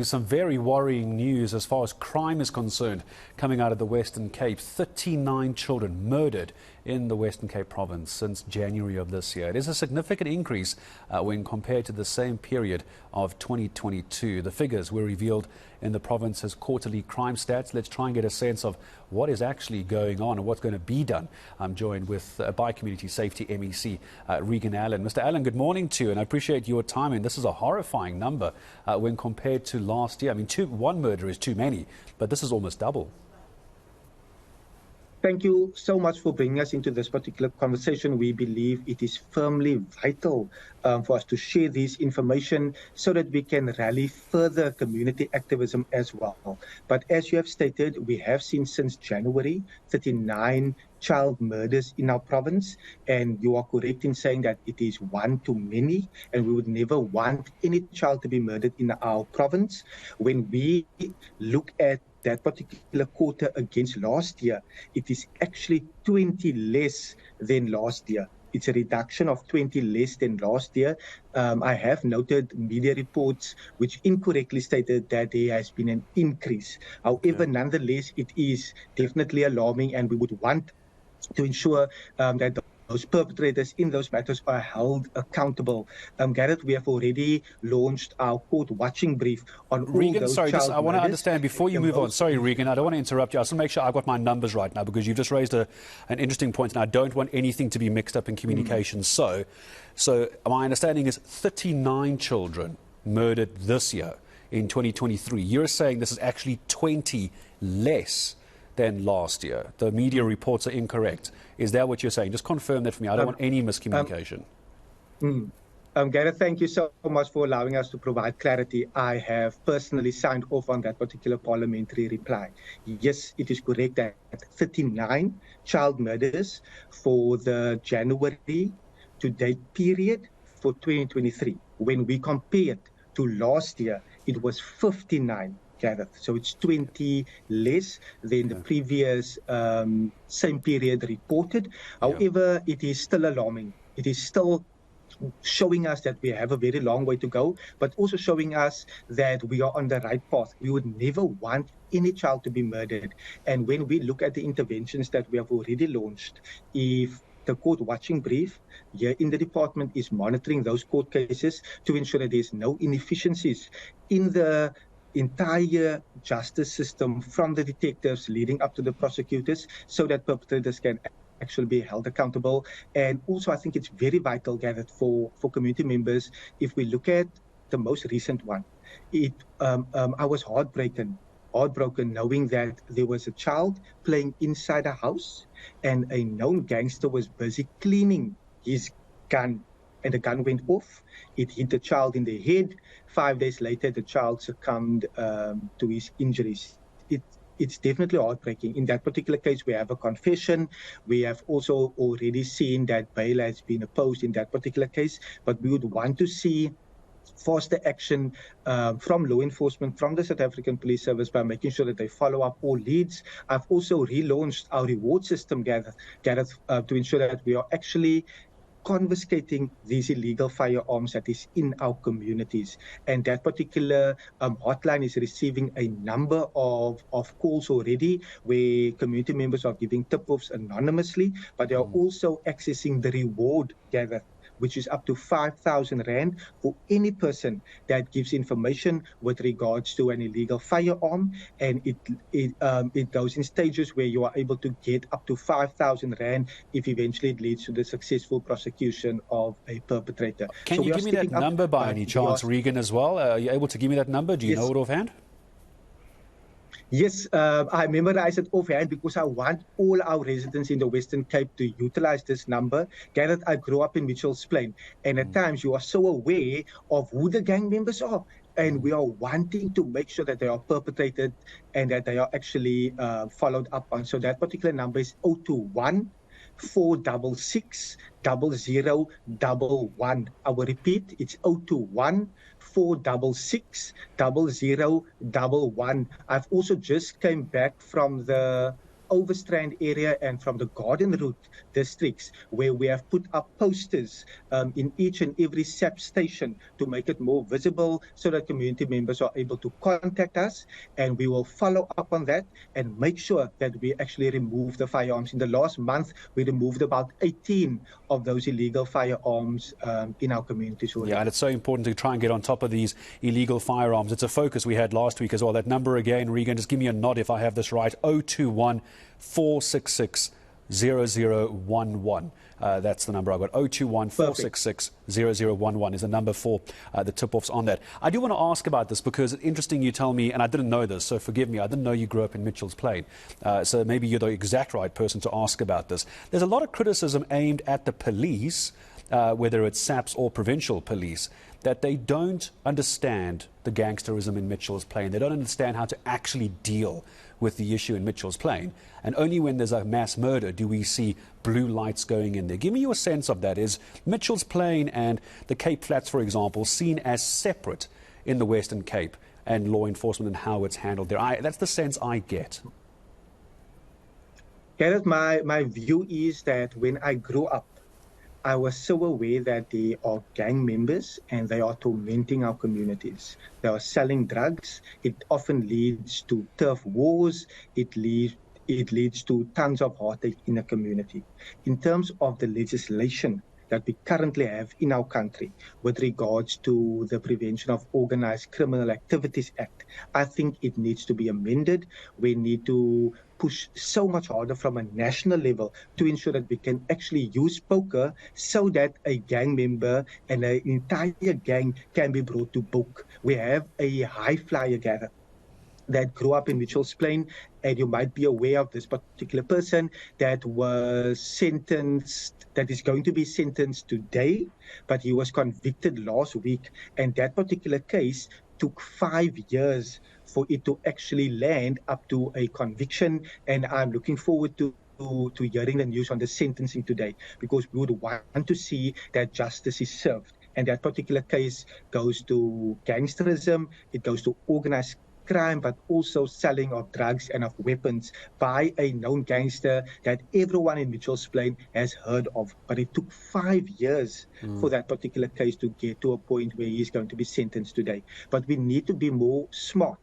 Some very worrying news as far as crime is concerned coming out of the Western Cape. 39 children murdered in the Western Cape province since January of this year. It is a significant increase when compared to the same period of 2022. The figures were revealed in the province's quarterly crime stats. Let's try and get a sense of what is actually going on and what's going to be done. I'm joined with by Community Safety MEC Reagen Allen. Mr. Allen, good morning to you, and I appreciate your time. And this is a horrifying number when compared to last year. I mean, one murder is too many, but this is almost double. Thank you so much for bringing us into this particular conversation. We believe it is firmly vital for us to share this information so that we can rally further community activism as well. But as you have stated, we have seen since January 39 child murders in our province, and you are correct in saying that it is one too many, and we would never want any child to be murdered in our province. When we look at that particular quarter against last year, it is actually 20 less than last year. It's a reduction of 20 less than last year. I have noted media reports which incorrectly stated that there has been an increase. However, nonetheless, it is definitely alarming, and we would want to ensure that those perpetrators in those matters are held accountable. Gareth, we have already launched our court watching brief on all those sorry, child I want to murders. understand before you move on. Sorry, Reagen, I don't want to interrupt you. I just want to make sure I've got my numbers right now, because you've just raised an interesting point, and I don't want anything to be mixed up in communication. So my understanding is 39 children murdered this year in 2023. You're saying this is actually 20 less than last year. The media reports are incorrect. Is that what you're saying? Just confirm that for me. I don't want any miscommunication. Gareth, thank you so much for allowing us to provide clarity. I have personally signed off on that particular parliamentary reply. Yes, it is correct that 39 child murders for the January to date period for 2023. When we compare it to last year, it was 59. Gareth. So it's 20 less than the previous same period reported. However, it is still alarming. It is still showing us that we have a very long way to go, but also showing us that we are on the right path. We would never want any child to be murdered. And when we look at the interventions that we have already launched, if the court watching brief here in the department is monitoring those court cases to ensure that there's no inefficiencies in the entire justice system, from the detectives leading up to the prosecutors, so that perpetrators can actually be held accountable. And also, I think it's very vital, Gareth, for community members. If we look at the most recent one, I was heartbroken knowing that there was a child playing inside a house, and a known gangster was busy cleaning his gun, and the gun went off. It hit the child in the head. 5 days later, the child succumbed to his injuries. It's definitely heartbreaking. In that particular case, we have a confession. We have also already seen that bail has been opposed in that particular case, but we would want to see faster action from law enforcement, from the South African Police Service, by making sure that they follow up all leads. I've also relaunched our reward system, Gareth, to ensure that we are actually confiscating these illegal firearms that is in our communities. And that particular hotline is receiving a number of calls already, where community members are giving tip-offs anonymously, but they are also accessing the reward, Gareth, which is up to 5,000 Rand for any person that gives information with regards to an illegal firearm. And it goes in stages where you are able to get up to 5,000 Rand if eventually it leads to the successful prosecution of a perpetrator. Can you give me that number by any chance, Reagen, as well? Are you able to give me that number? Do you know it offhand? Yes, I memorize it offhand because I want all our residents in the Western Cape to utilize this number. Gareth, I grew up in Mitchell's Plain, and at times you are so aware of who the gang members are, and we are wanting to make sure that they are perpetrated and that they are actually followed up on. So that particular number is 021 466 0011. I will repeat, it's 021 466 0011. I've also just came back from the Overstrand area and from the Garden Route districts, where we have put up posters in each and every SAP station to make it more visible so that community members are able to contact us, and we will follow up on that and make sure that we actually remove the firearms. In the last month, we removed about 18 of those illegal firearms in our communities already. Yeah, and it's so important to try and get on top of these illegal firearms. It's a focus we had last week as well. That number again, Reagen, just give me a nod if I have this right, 021 466 0011. That's the number I've got. 021 466 0011 is the number for the tip-offs on that. I do want to ask about this because it's interesting you tell me, and I didn't know this, so forgive me, I didn't know you grew up in Mitchell's Plain. So maybe you're the exact right person to ask about this. There's a lot of criticism aimed at the police, whether it's SAPS or provincial police, that they don't understand the gangsterism in Mitchell's Plain. They don't understand how to actually deal with the issue in Mitchell's Plain. And only when there's a mass murder do we see blue lights going in there. Give me your sense of that. Is Mitchell's Plain and the Cape Flats, for example, seen as separate in the Western Cape and law enforcement and how it's handled there? That's the sense I get. Gareth, my view is that when I grew up, I was so aware that they are gang members and they are tormenting our communities. They are selling drugs. It often leads to turf wars. It leads to tons of heartache in the community. In terms of the legislation that we currently have in our country with regards to the Prevention of Organized Criminal Activities Act, I think it needs to be amended. We need to push so much harder from a national level to ensure that we can actually use poker so that a gang member and an entire gang can be brought to book. We have a high flyer gatherer that grew up in Mitchell's Plain, and you might be aware of this particular person that was sentenced, that is going to be sentenced today, but he was convicted last week, and that particular case took 5 years for it to actually land up to a conviction, and I'm looking forward to hearing the news on the sentencing today, because we would want to see that justice is served. And that particular case goes to gangsterism, it goes to organized crime, but also selling of drugs and of weapons by a known gangster that everyone in Mitchell's Plain has heard of. But it took 5 years for that particular case to get to a point where he's going to be sentenced today. But we need to be more smart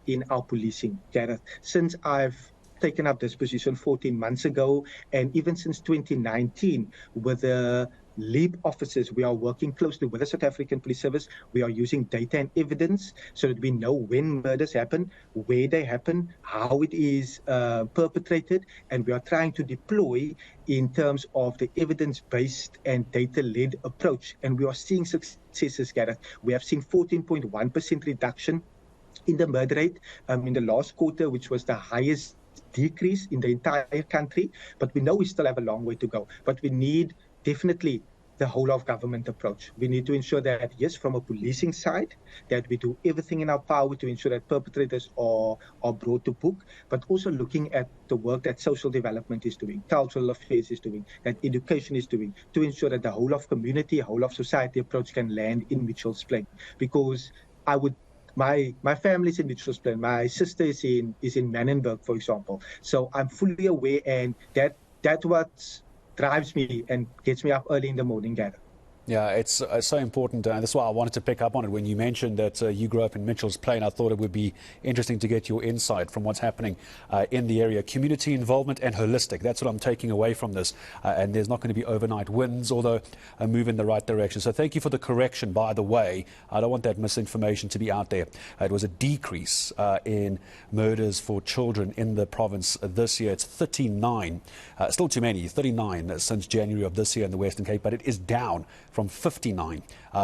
in our policing, Gareth. Since I've taken up this position 14 months ago, and even since 2019, with the LEAP officers, we are working closely with the South African Police Service. We are using data and evidence so that we know when murders happen, where they happen, how it is perpetrated, and we are trying to deploy in terms of the evidence-based and data-led approach. And we are seeing successes, Gareth. We have seen 14.1% reduction in the murder rate in the last quarter, which was the highest decrease in the entire country. But we know we still have a long way to go. But we need definitely the whole of government approach. We need to ensure that, yes, from a policing side, that we do everything in our power to ensure that perpetrators are brought to book, but also looking at the work that social development is doing, cultural affairs is doing, that education is doing, to ensure that the whole of community, whole of society approach can land in Mitchell's Plain. Because my family's in Mitchell's Plain, my sister is in Manenberg, for example. So I'm fully aware, and that's what drives me and gets me up early in the morning, Gareth. Yeah, it's so important, and that's why I wanted to pick up on it. When you mentioned that you grew up in Mitchell's Plain, I thought it would be interesting to get your insight from what's happening in the area. Community involvement and holistic, that's what I'm taking away from this. And there's not going to be overnight wins, although a move in the right direction. So thank you for the correction, by the way. I don't want that misinformation to be out there. It was a decrease in murders for children in the province this year. It's 39, still too many, 39 since January of this year in the Western Cape, but it is down from 59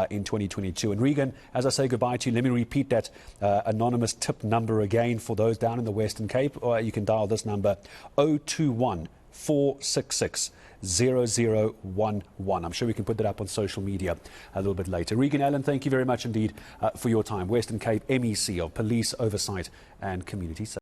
in 2022. And Reagen, as I say goodbye to you, let me repeat that anonymous tip number again for those down in the Western Cape, or you can dial this number 021 466 0011. I'm sure we can put that up on social media a little bit later. Reagen Allen, thank you very much indeed for your time. Western Cape MEC of Police Oversight and Community Safety.